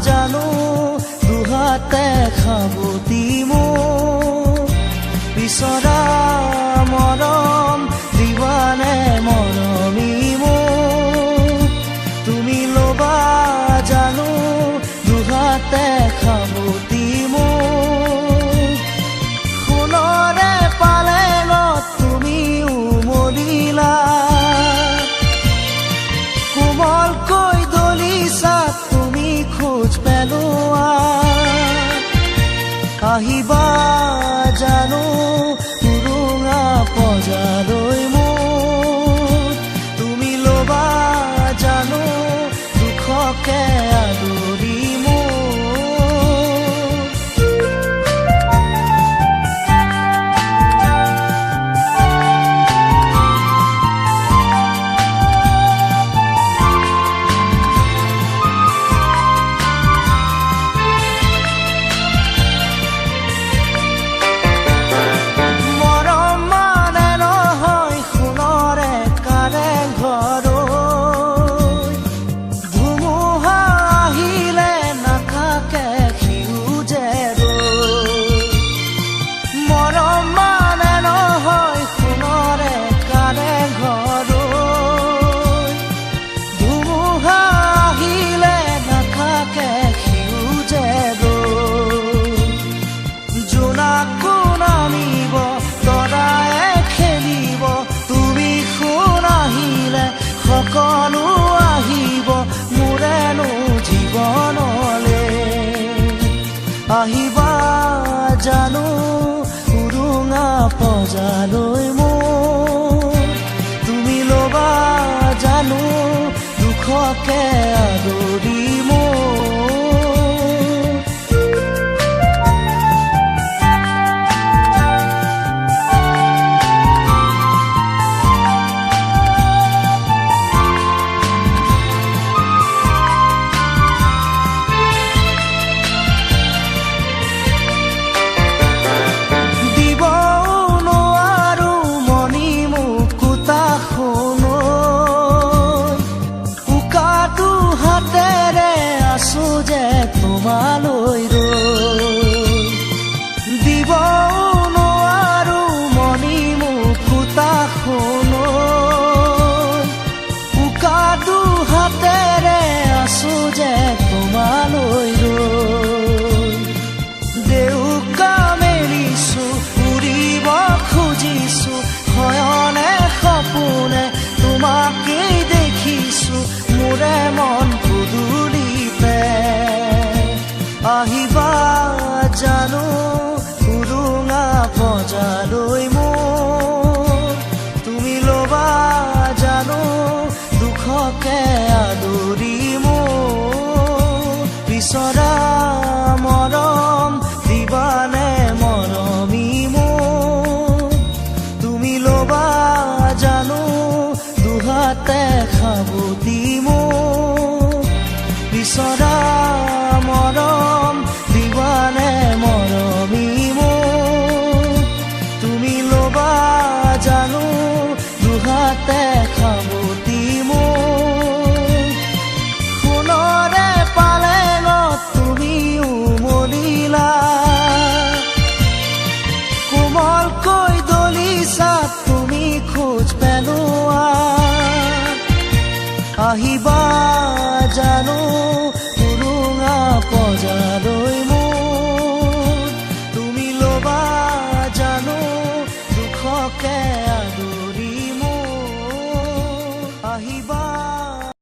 জানো দুহাতে খাবতি মোক বিচৰা মৰম দিবানে মৰমী মোক তুমি ল'বা জানো দুহাতে খাবতি মোক সোণৰে পালেঙত তুমি উমলিলা কোমলকৈ দলিছা তুমি খোজ পেলোৱা আহিবা জানো উৰুঙা পজালৈ মোক তুমি ল'বা জানো দুখকে আদৰি সকলো আহিব মোৰেনো জীৱনলে আহিবা জানো উৰুঙা পজালৈ মোক তুমি ল'বা জানো দুখকে আদৰি যে তোমালৈ দিব নোৱাৰো মনি মুকুতা শুন উকাটো হাতেৰে আছো যে তোমালৈ দেউকা মেলিছো উৰিব খুজিছো শয়নে সপোনে তোমাকেই দেখিছো মোৰে মন আহিবা জানো উৰুঙা পজালৈ মোক তুমি ল'বা জানো দুখকে আদৰি মোক বিচৰা মৰম দিবানে মৰমী মোক তুমি ল'বা জানো দুহাতে খাবতি মোক বিচৰা মৰম দিবানে মৰমী মোক তুমি ল'বা জানো দুহাতে খাবতি মোক সোণৰে পালেঙত তুমি উমলিলা কোমলকৈ দলিছা তুমি খোজ পেলোৱা আহিবা জানো পজালৈ মোক তুমি ল'বা জানো দুখকে